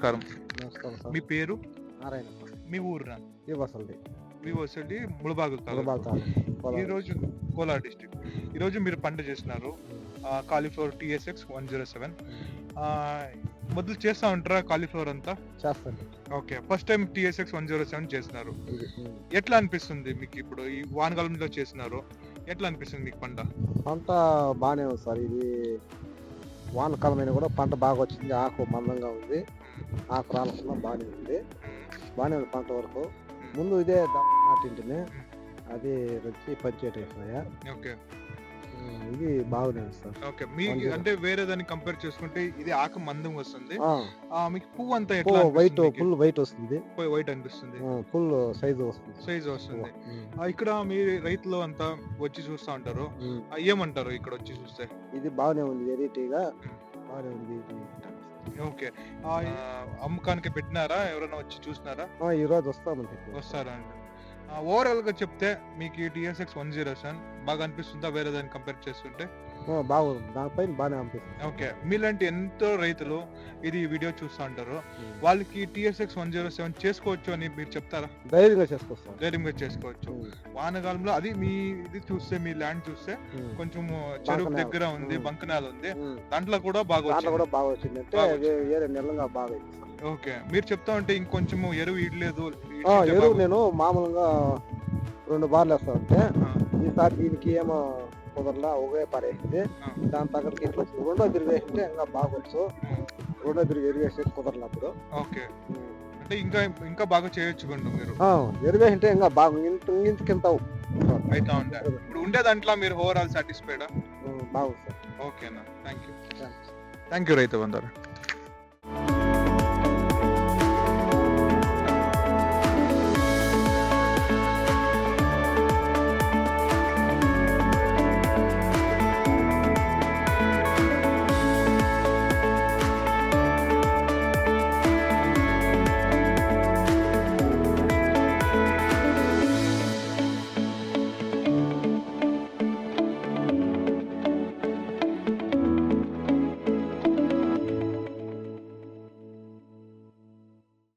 నమస్కారం. నమస్కారం సార్. మీ పేరు? నారాయణప్ప. మీ ఊరురా? ఈ వసంతి. మీ వసతి ముళబాగు ములబాగ్ తాలూకా. ఈరోజు కోలార్ డిస్ట్రిక్ట్. ఈరోజు మీరు పంట చేసినారు కాలీఫ్లవర్ TSX 107. మొదలు చేస్తా ఉంటారా కాలీఫ్లవర్ అంతా? చేస్తాను. ఓకే, ఫస్ట్ టైం TSX 107 చేసినారు. ఎట్లా అనిపిస్తుంది మీకు ఇప్పుడు ఈ వానకాలంలో చేసినారు? ఎట్లా అనిపిస్తుంది మీకు పంట? పంట బాగానే ఉంది సార్. ఇది వానకాలమైన కూడా పంట బాగా వచ్చింది. ఆకు మందంగా ఉంది, ఆకు రాలకుండా బాగానే ఉంది. బాగానే ఉంది పంట వరకు. ముందు ఇదే నాటింటిని, అది వచ్చి పనిచేయటం అయిపోయా. ఓకే, ఇది బాగానే ఉంది సార్. ఓకే. మీకు అంటే వేరే దాన్ని కంపేర్ చేసుకుంటే ఇది ఆకు మందం వస్తుంది. మీకు పువ్వు అంతా వైట్, ఫుల్ వైట్ వస్తుంది. వైట్ అనిపిస్తుంది, ఫుల్ సైజు వస్తుంది. సైజ్ వస్తుంది. ఇక్కడ మీ రైతులు అంతా వచ్చి చూస్తా ఉంటారు, ఏమంటారు ఇక్కడ వచ్చి చూస్తే? ఇది బాగానే ఉంది, వెరైటీగా బాగానే ఉంది. ఓకే, అమ్మకానికి పెట్టినారా? ఎవరైనా వచ్చి చూసినారా? ఈ రోజు వస్తామండి. వస్తారా అండి? ఓవరాల్ గా చెప్తే మీకు ఈ TSX 107 బాగా అనిపిస్తుందా వేరే దాన్ని కంపేర్ చేస్తుంటే? బాగుంది, దానిపైన బాగానే అనిపిస్తుంది. ఓకే, మీలాంటి ఎంతో రైతులు ఇది వీడియో చూస్తూ ఉంటారు, వాళ్ళకి TSX 107 చేసుకోవచ్చు అని మీరు చెప్తారా? ధైర్యంగా చేసుకోవచ్చు. ధైర్యంగా చేసుకోవచ్చు. వానకాలంలో అది మీ ఇది చూస్తే, మీ ల్యాండ్ చూస్తే కొంచెం చెరువు దగ్గర ఉంది, బంకనాలు ఉంది, దాంట్లో కూడా బాగా వచ్చింది. అంటే వేరే నెలగా బాగా. ఓకే, మీరు చెప్తా ఉంటే ఇంకొంచెం ఎరువు ఇడలేదు. ఎరువు నేను మామూలుగా 2 బార్లు వేస్తా ఉంటే ఈసారి దీనికి ఏమో కుదరలా, ఒకే పారేసింది. దాని తగ్గట్టు ఇట్లా రెండో తిరిగి వేసింటే ఇంకా బాగొచ్చు. రెండో తిరిగి ఎరువు వేసే కుదరనప్పుడు. ఓకే, అంటే ఇంకా బాగా చేయొచ్చు మీరు. ఎరువు వేసింటే ఇంకా బాగా ఇంతకింత అయితే ఉంటారు. ఇప్పుడు ఉండే దాంట్లో మీరు ఓవరాల్ సాటిస్ఫైడా? బాగుంది సార్. ఓకేనా, థ్యాంక్ యూ రైతు బంధువులు.